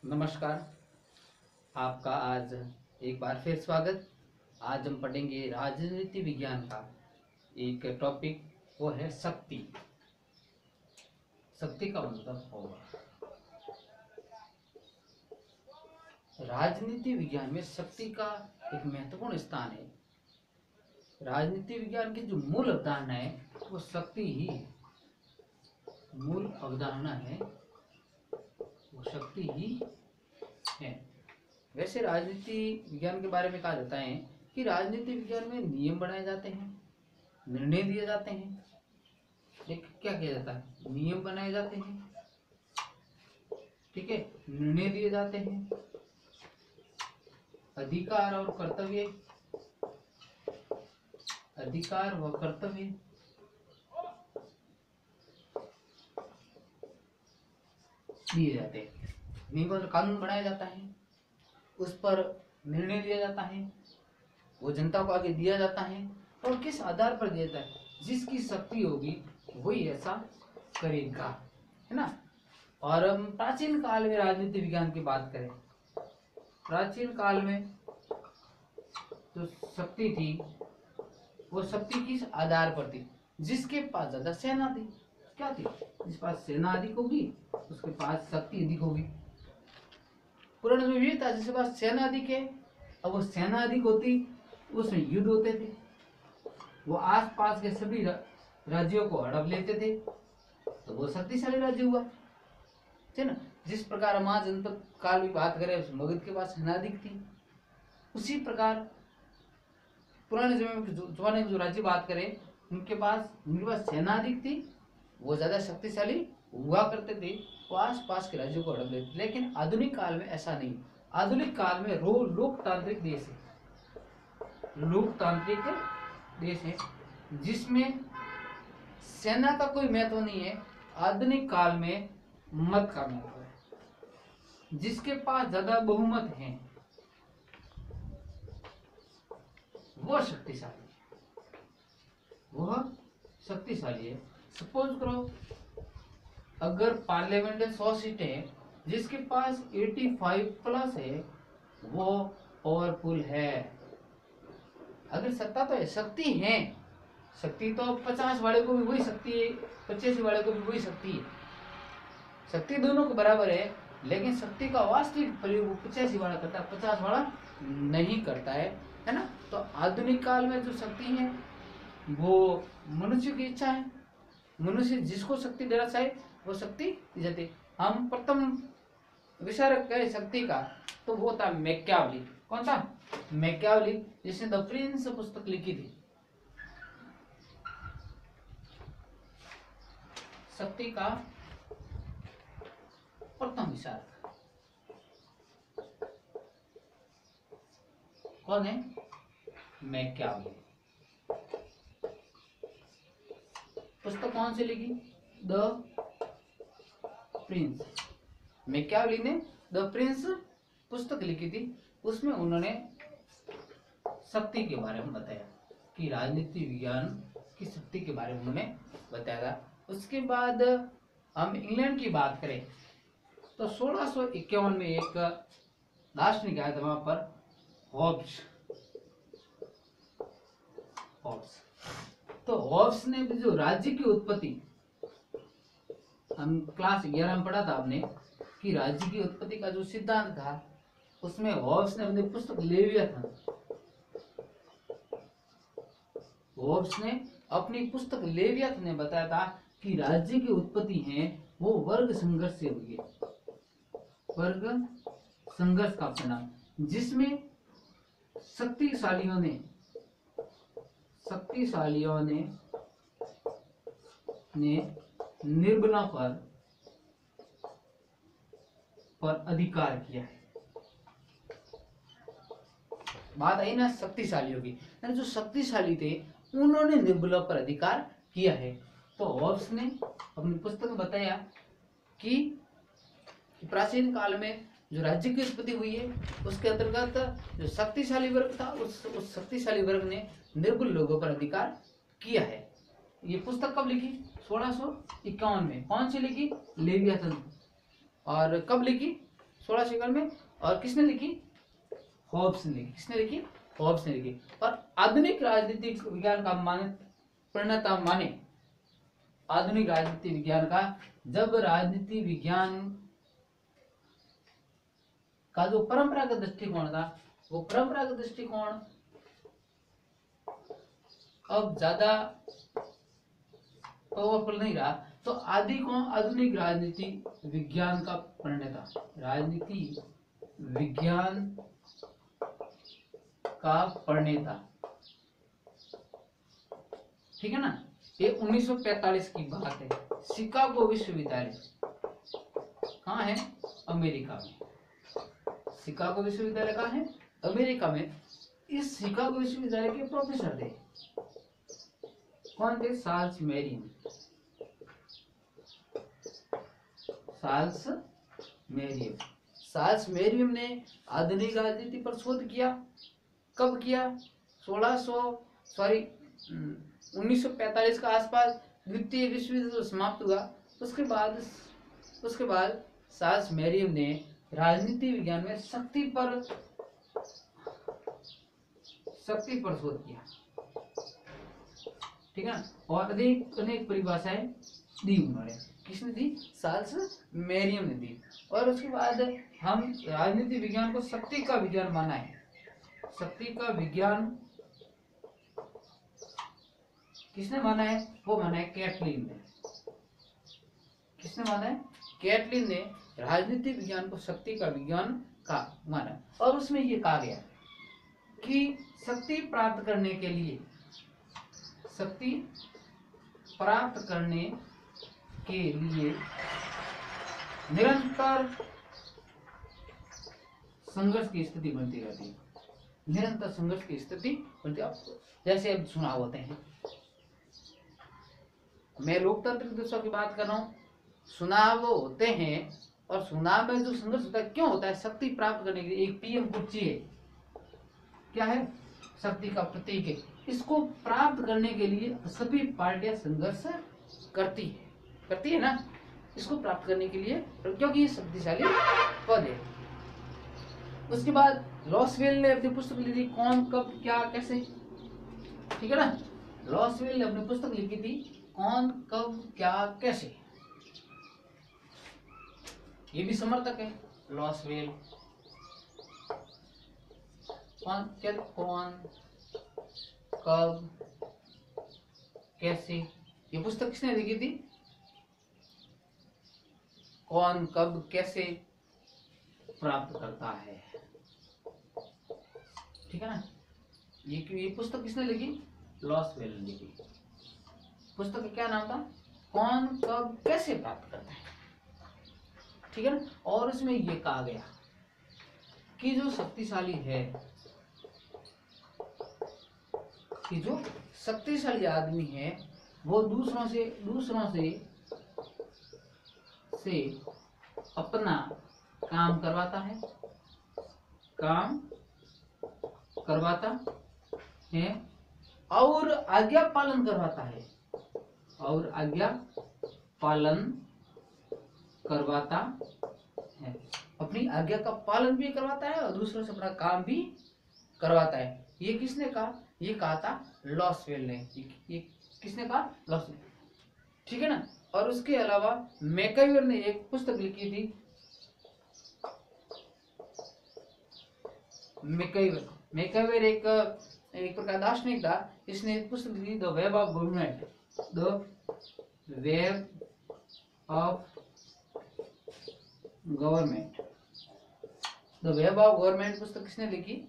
नमस्कार। आपका आज एक बार फिर स्वागत। आज हम पढ़ेंगे राजनीति विज्ञान का एक टॉपिक, वो है शक्ति। शक्ति का मतलब होगा, राजनीति विज्ञान में शक्ति का एक महत्वपूर्ण स्थान है। राजनीति विज्ञान की जो मूल अवधारणा है वो शक्ति ही है। मूल अवधारणा है वो शक्ति ही है। वैसे राजनीति विज्ञान के बारे में कहा जाता है कि राजनीति विज्ञान में नियम बनाए जाते हैं, निर्णय दिए जाते हैं। क्या किया जाता है? नियम बनाए जाते हैं, ठीक है, निर्णय दिए जाते हैं, अधिकार और कर्तव्य, अधिकार व कर्तव्य दिए जाते हैं। नियम और कानून बनाया जाता है, उस पर निर्णय दिया जाता है, वो जनता को आगे दिया जाता है। और किस आधार पर दिया जाता है? जिसकी शक्ति होगी वही ऐसा करेगा, है ना। और हम प्राचीन काल में राजनीति विज्ञान की बात करें, प्राचीन काल में जो शक्ति थी वो शक्ति किस आधार पर थी? जिसके पास ज्यादा सेना थी। क्या थी? जिसके पास सेना अधिक होगी उसके पास शक्ति अधिक होगी। पुराने में भी था, जिसके पास सेना अधिक है, अब वो सेना अधिक होती उसमें युद्ध होते थे, वो आसपास के सभी राज्यों को हड़प लेते थे, तो वो शक्तिशाली राज्य हुआ, है ना। जिस प्रकार हम आज जनपद काल की बात करें, उस मगध के पास सेना अधिक थी, उसी प्रकार पुराने जमाने में जो राज्य बात करें उनके पास सेना अधिक थी, वो ज्यादा शक्तिशाली हुआ करते थे, वो आस पास के राज्यों को हड़प लेते थे। लेकिन आधुनिक काल में ऐसा नहीं। आधुनिक काल में लोकतांत्रिक देश है, लोकतांत्रिक देश है जिसमें सेना का कोई महत्व नहीं है। आधुनिक काल में मत का महत्व है। जिसके पास ज्यादा बहुमत है वो शक्तिशाली है, वह शक्तिशाली है। सपोज करो, अगर पार्लियामेंट में 100 सीटें हैं, जिसके पास 85 प्लस है वो पावरफुल है। अगर सत्ता तो है, शक्ति है, शक्ति तो 50 वाले को भी वही शक्ति है, 85 वाले को भी वही शक्ति है। शक्ति दोनों को बराबर है, लेकिन शक्ति का वास्तविक प्रयोग 85 वाला करता है, 50 वाला नहीं करता है ना। तो आधुनिक काल में जो शक्ति है वो मनुष्य की इच्छा है। मनुष्य जिसको शक्ति देना चाहे वो शक्ति दी जाती है। हम प्रथम विचारक कहे शक्ति का तो वो था मैकियावेली। कौन था? मैकियावेली, जिसने द प्रिंस पुस्तक लिखी थी। शक्ति का प्रथम विचारक कौन है? मैकियावेली। पुस्तक कौन सी लिखी? The Prince. मैकियावेली ने द प्रिंस पुस्तक लिखी थी। उसमें उन्होंने शक्ति के बारे में बताया कि राजनीति विज्ञान की शक्ति के बारे में उन्होंने बताया था। उसके बाद हम इंग्लैंड की बात करें तो 1651 में एक दार्शनिक आया था वहां पर, हॉब्स। तो हॉब्स ने जो राज्य की उत्पत्ति, हम क्लास 11 में पढ़ा था आपने कि राज्य की उत्पत्ति का जो सिद्धांत था उसमें हॉब्स ने अपनी पुस्तक लेवियाथन, हॉब्स ने अपनी पुस्तक लेवियाथन में बताया था कि राज्य की उत्पत्ति है वो वर्ग संघर्ष से हुई है, वर्ग संघर्ष का परिणाम, जिसमें शक्तिशालियों ने निर्बलों पर अधिकार किया है। बात आई ना शक्तिशालियों की, जो शक्तिशाली थे उन्होंने निर्बलों पर अधिकार किया है। तो हॉब्स ने अपनी पुस्तक में बताया कि प्राचीन काल में जो राज्य की उत्पत्ति हुई है उसके अंतर्गत जो शक्तिशाली वर्ग था उस शक्तिशाली वर्ग ने निर्बल लोगों पर अधिकार किया है। ये पुस्तक कब लिखी? 1651 में। कौन सी लिखी? लेवियाथन। और कब लिखी? 16 सेकंड में। और किसने लिखी? हॉब्स ने लिखी। किसने लिखी? हॉब्स ने लिखी। और आधुनिक राजनीतिक विज्ञान का प्रणेता माने, आधुनिक राजनीति विज्ञान का, जब राजनीति विज्ञान का जो परंपरागत दृष्टिकोण था, वो परंपरागत दृष्टिकोण अब ज्यादा पावरफुल नहीं रहा, तो आधुनिक राजनीति विज्ञान का प्रणेता, राजनीति विज्ञान का प्रणेता, ठीक है ना। ये 1945 की बात है। शिकागो विश्वविद्यालय कहाँ है? अमेरिका में। शिकागो विश्वविद्यालय कहाँ है? अमेरिका में। इस शिकागो विश्वविद्यालय के प्रोफेसर थे। कौन थे? चार्ल्स मेरियम। चार्ल्स मेरियम। चार्ल्स मेरियम ने आधुनिक राजनीति पर शोध किया। कब किया? 1945 का आसपास द्वितीय विश्व युद्ध समाप्त हुआ। उसके बाद चार्ल्स मेरियम ने राजनीति विज्ञान में शक्ति पर शोध किया, ठीक है ना। और अनेक परिभाषाएं दी उन्होंने। किसने दी? चार्ल्स मेरियम ने दी। और उसके बाद हम राजनीति विज्ञान को शक्ति का विज्ञान माना है। शक्ति का विज्ञान किसने माना है? वो माना है कैटलिन ने। किसने माना है? कैटलिन ने राजनीति विज्ञान को शक्ति का विज्ञान का माना। और उसमें ये कहा गया कि शक्ति प्राप्त करने के लिए निरंतर संघर्ष की स्थिति बनती रहती है। निरंतर संघर्ष की स्थिति बनती है। जैसे अब चुनाव होते हैं, मैं लोकतांत्रिक देशों की बात कर रहा हूँ। चुनाव होते हैं और चुनाव में जो संघर्ष होता है, क्यों होता है? शक्ति प्राप्त करने के लिए। एक पीएम कुर्सी है, क्या है? शक्ति का प्रतीक है। इसको प्राप्त करने के लिए सभी पार्टियां संघर्ष करती है ना, इसको प्राप्त करने के लिए, क्योंकि ये शक्तिशाली पद है। उसके बाद लॉसवेल ने अपनी पुस्तक लिखी, कौन कब क्या कैसे, ठीक है ना। लॉसवेल ने अपनी पुस्तक लिखी थी, कौन कब क्या कैसे। ये भी समर्थक है लॉसवेल। कौन कब कैसे, ये पुस्तक किसने लिखी थी? कौन कब कैसे प्राप्त करता है, ठीक है ना। ये पुस्तक किसने लिखी? लॉसवेल ने लिखी। पुस्तक का क्या नाम था? कौन कब कैसे प्राप्त करता है, ठीक है ना। और उसमें ये कहा गया कि जो शक्तिशाली आदमी है वो दूसरों से अपना काम करवाता है और आज्ञा पालन करवाता है। अपनी आज्ञा का पालन भी करवाता है और दूसरों से अपना काम भी करवाता है। ये किसने कहा? ये कहा था लॉसवेल ने। ये किसने कहा? लॉसवेल, ठीक है ना। और उसके अलावा मैकाइवर ने एक पुस्तक लिखी थी। मैकाइवर एक प्रकार दार्शनिक था। इसने एक पुस्तक लिखी, the web of government. The web of government पुस्तक किसने लिखी?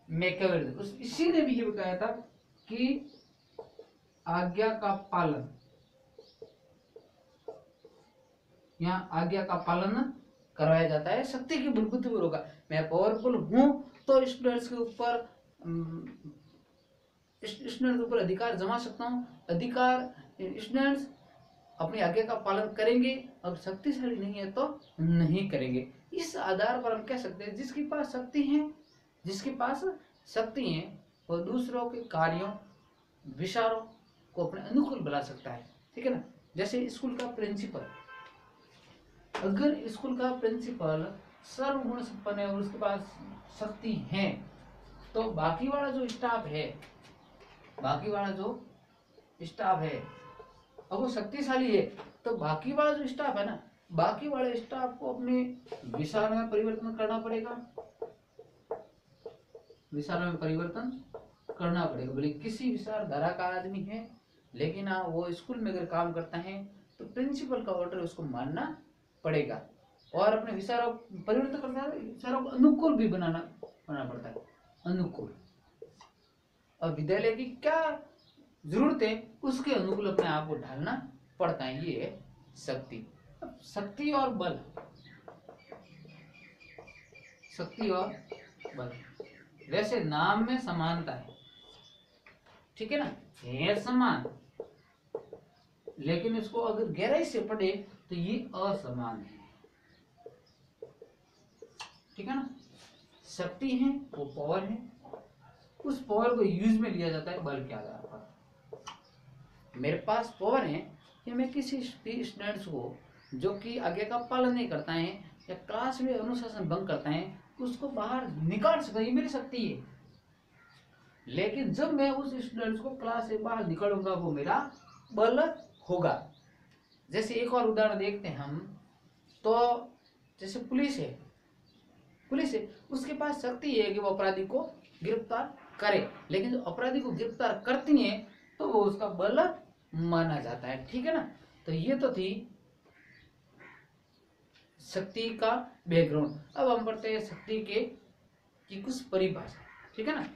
मैकाइवर। इसी ने भी ये बताया था कि आज्ञा का पालन, यहाँ आज्ञा का पालन करवाया जाता है शक्ति की बलबूते पर होगा। मैं पावरफुल हूं तो स्टूडेंट्स के ऊपर अधिकार जमा सकता हूँ। स्टूडेंट्स अपनी आज्ञा का पालन करेंगे और शक्तिशाली नहीं है तो नहीं करेंगे। इस आधार पर हम कह सकते हैं जिसके पास शक्ति है वो दूसरों के कार्यों विचारों को अपने अनुकूल बना सकता है, ठीक है ना। जैसे स्कूल का प्रिंसिपल, अगर स्कूल का प्रिंसिपल सर्वगुण संपन्न है और उसके पास शक्ति है, तो बाकी वाला जो स्टाफ है, अब वो शक्तिशाली है, तो बाकी वाला जो स्टाफ है ना, बाकी वाले स्टाफ को अपने विचारों में परिवर्तन करना पड़ेगा, बोले किसी विचारधारा का आदमी है, लेकिन हाँ वो स्कूल में अगर काम करता है तो प्रिंसिपल का ऑर्डर उसको मानना पड़ेगा और अपने विचारों परिवर्तन करना है, विचारों को अनुकूल भी बनाना पड़ता है, अनुकूल। और विद्यालय की क्या जरूरत है उसके अनुकूल अपने आप को ढालना पड़ता है, ये है शक्ति। शक्ति और बल, वैसे नाम में समानता है, ठीक है ना, है समान, लेकिन इसको अगर गहराई से पढ़े तो ये असमान है, ठीक है ना। शक्ति है वो पावर है, उस पावर को यूज में लिया जाता है बल के आधार पर। मेरे पास पावर है कि मैं किसी स्टूडेंट्स को जो कि आगे का पालन नहीं करता है या क्लास में अनुशासन भंग करता है उसको बाहर निकाल सकता, ये मेरी शक्ति है। लेकिन जब मैं उस स्टूडेंट्स को क्लास से बाहर निकालूंगा वो मेरा बल होगा। जैसे एक और उदाहरण देखते हैं हम, तो जैसे पुलिस है, उसके पास शक्ति है कि वो अपराधी को गिरफ्तार करे, लेकिन जो अपराधी को गिरफ्तार करती है तो वो उसका बल माना जाता है, ठीक है ना। तो ये तो थी शक्ति का बैकग्राउंड। अब हम पढ़ते हैं शक्ति की कुछ परिभाषा, ठीक है ना।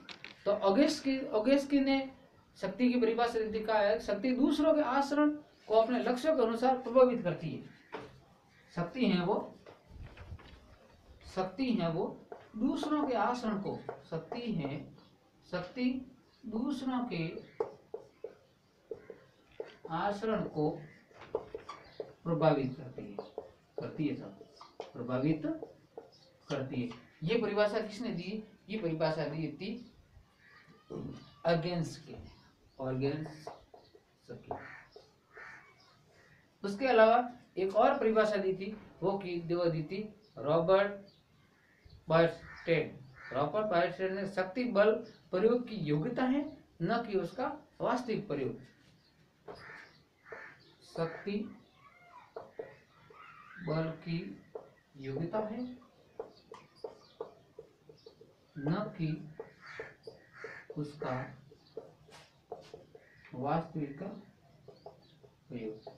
तो ऑगस्टिन ने शक्ति की परिभाषा दिखा है, शक्ति दूसरों के आचरण को अपने लक्ष्यों के अनुसार प्रभावित करती है। शक्ति है वो दूसरों के आचरण को, शक्ति दूसरों के आचरण को प्रभावित करती है। ये परिभाषा किसने दी? ये परिभाषा दी थी ऑर्गेन्स। उसके अलावा एक और परिभाषा दी थी, वो दी थी रॉबर्ट बायरस्टेड ने शक्ति बल प्रयोग की योग्यता है, न कि उसका वास्तविक प्रयोग। शक्ति बल की योग्यता है, न कि उसका वास्तविक प्रयोग।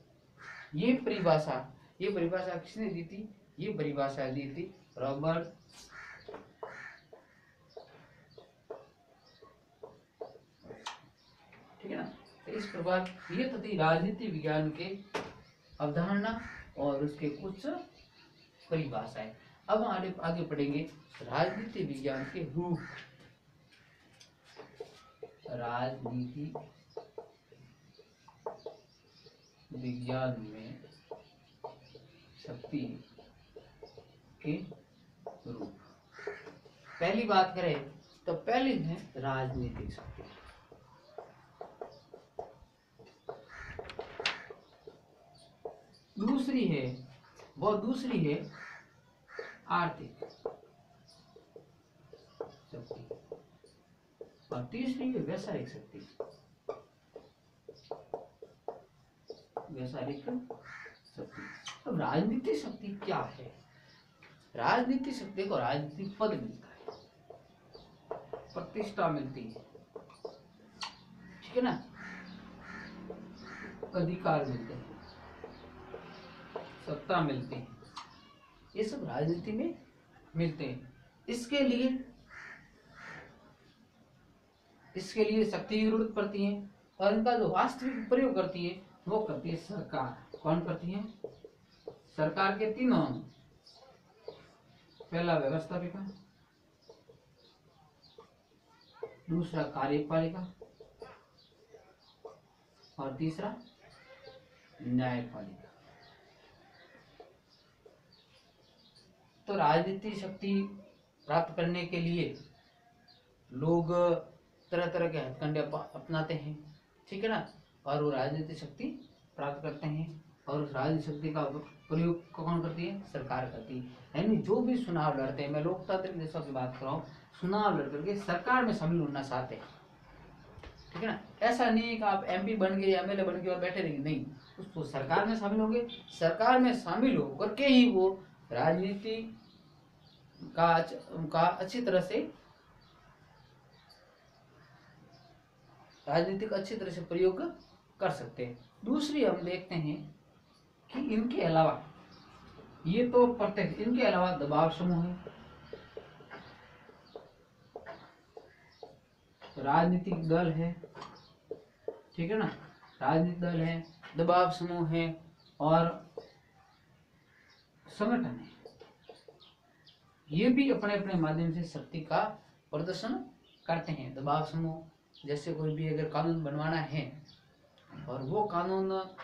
ये परिभाषा किसने दी थी? ये परिभाषा दी थी रॉबर्ट, ठीक है ना। तो इस प्रकार ये तो थी राजनीति विज्ञान के अवधारणा और उसके कुछ परिभाषाएं। अब आगे पढ़ेंगे राजनीति विज्ञान के रूप। राजनीति विज्ञान में शक्ति के रूप। पहली बात करें तो पहली है राजनीतिक शक्ति। दूसरी है आर्थिक शक्ति और तीसरी है वैचारिक शक्ति। अब राजनीतिक शक्ति क्या है? राजनीतिक शक्ति को राजनीतिक पद मिलता है, प्रतिष्ठा मिलती है, ठीक है ना, अधिकार मिलते हैं, सत्ता मिलती है, ये सब राजनीति में मिलते हैं। इसके लिए शक्ति की जरूरत पड़ती है और इनका जो वास्तविक प्रयोग करती है वो करती है सरकार। कौन करती है? सरकार के तीनों अंग, पहला व्यवस्थापिका, दूसरा कार्यपालिका और तीसरा न्यायपालिका। तो राजनीतिक शक्ति प्राप्त करने के लिए लोग तरह तरह के हथकंडे अपनाते हैं, ठीक है ना, और वो राजनीतिक शक्ति प्राप्त करते हैं और उस राजनीतिक शक्ति का प्रयोग कौन करती है? सरकार करती है। यानी जो भी चुनाव लड़ते हैं, मैं लोकतांत्रिक देशों की बात कर रहा हूँ, चुनाव लड़ करके सरकार में शामिल होना चाहते हैं, ठीक है ना। ऐसा नहीं है कि आप MP बन गए, MLA बन गए और बैठे रहेंगे, नहीं, उसको सरकार में शामिल होंगे। सरकार में शामिल होकर के ही वो राजनीति का अच्छी तरह से प्रयोग कर सकते हैं। दूसरी हम देखते हैं कि इनके अलावा, ये तो प्रत्यक्ष, इनके अलावा दबाव समूह है, राजनीतिक दल है, ठीक है ना, राजनीतिक दल है, दबाव समूह है और संगठन है। ये भी अपने अपने माध्यम से शक्ति का प्रदर्शन करते हैं। दबाव समूह जैसे कोई भी अगर कानून बनवाना है और वो कानून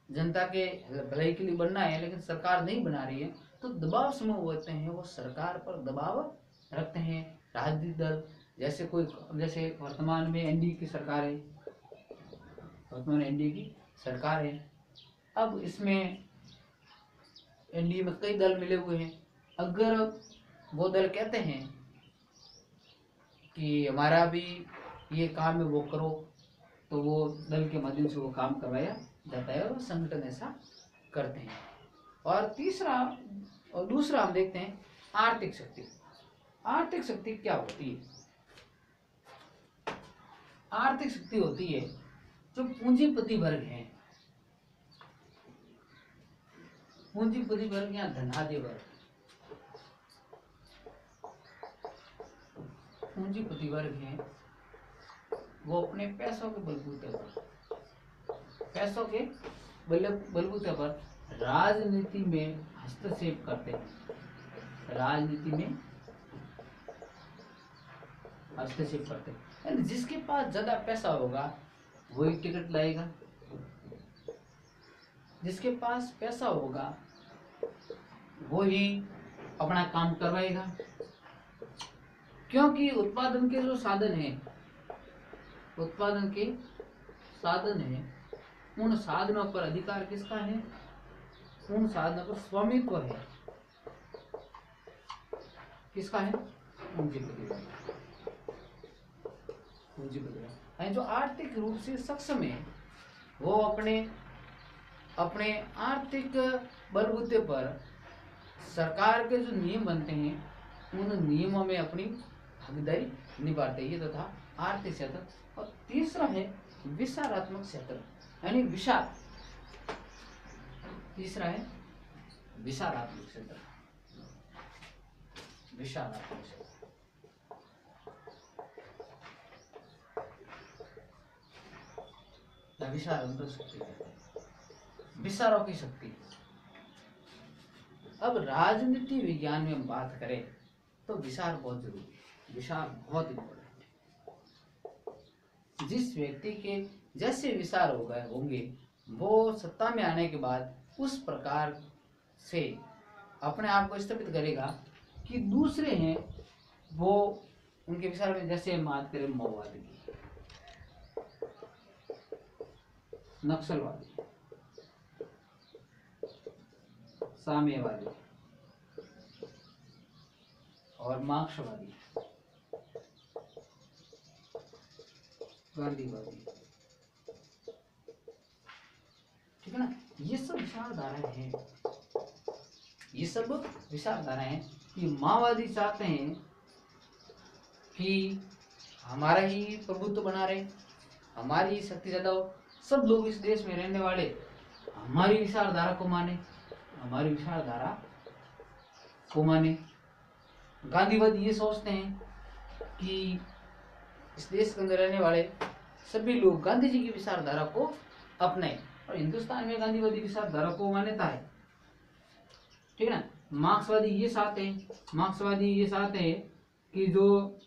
जनता के भलाई के लिए बनना है लेकिन सरकार नहीं बना रही है, तो दबाव समूह होते हैं, वो सरकार पर दबाव रखते हैं। राजनीतिक दल जैसे वर्तमान में NDA की सरकार है, अब इसमें NDA में कई दल मिले हुए हैं। अगर वो दल कहते हैं कि हमारा भी ये काम है, वो करो, तो वो दल के माध्यम से वो काम करवाया जाता है और संगठन ऐसा करते हैं। और दूसरा हम देखते हैं आर्थिक शक्ति। आर्थिक शक्ति क्या होती है? आर्थिक शक्ति होती है जो पूंजीपति वर्ग है, पूंजीपति वर्ग या धनाढ्य वर्ग, पूंजीपति वर्ग है, वो अपने पैसों के बलबूते पर राजनीति में हस्तक्षेप करते हैं, जिसके पास ज्यादा पैसा होगा वही टिकट लाएगा, जिसके पास पैसा होगा वही अपना काम करवाएगा, क्योंकि उत्पादन के जो साधन है, उन साधनों पर अधिकार किसका है? उन साधनों पर स्वामित्व है किसका है? पूंजीपति। जो आर्थिक रूप से सक्षम है वो अपने आर्थिक बलबूते पर सरकार के जो नियम बनते हैं उन नियमों में अपनी भागीदारी निभाते हैं। ये तो था आर्थिक क्षेत्र। और तीसरा है विचारात्मक क्षेत्र, यानी विचार। तीसरा है विचारात्मक क्षेत्र। विचारों की शक्ति। अब राजनीति विज्ञान में हम बात करें तो विचार बहुत जरूरी है, विचार बहुत इम्पोर्टेंट है। जिस व्यक्ति के जैसे विचार होंगे वो सत्ता में आने के बाद उस प्रकार से अपने आप को स्थापित करेगा कि दूसरे हैं वो उनके विचार में, जैसे हम बात करें माओवादी की, नक्सलवादी, साम्यवादी और मार्क्सवादी, गांधीवादी, ठीक है ना। ये सब विचारधाराएं हैं। कि माओवादी चाहते हैं कि हमारा ही प्रभुत्व बना रहे, हमारी शक्ति ज्यादा हो, सब लोग इस देश में रहने वाले हमारी विचारधारा को माने। गांधीवादी ये सोचते हैं कि इस देश के अंदर रहने वाले सभी लोग गांधी जी की विचारधारा को अपनाएं, और हिंदुस्तान में गांधीवादी विचारधारा को मान्यता है, ठीक है ना। मार्क्सवादी ये चाहते हैं कि जो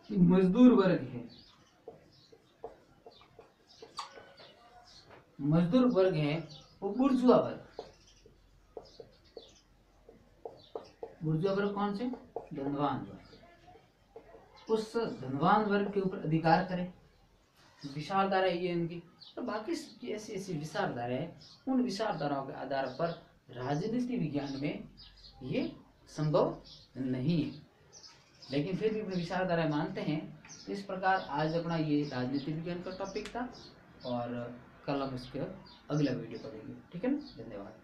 मजदूर वर्ग है वो बुर्जुआ वर्ग कौन से? धनवान वर्ग। उस धनवान वर्ग के ऊपर अधिकार करे। विचारधारा ये इनकी तो बाकी ऐसी ऐसी विचारधारा है, उन विचारधाराओं के आधार पर राजनीति विज्ञान में ये संभव नहीं है, लेकिन फिर भी अपनी विचारधारा मानते हैं। तो इस प्रकार आज अपना ये राजनीति विज्ञान का टॉपिक था, और कल हम इसके अगला वीडियो करेंगे। ठीक है ना, धन्यवाद।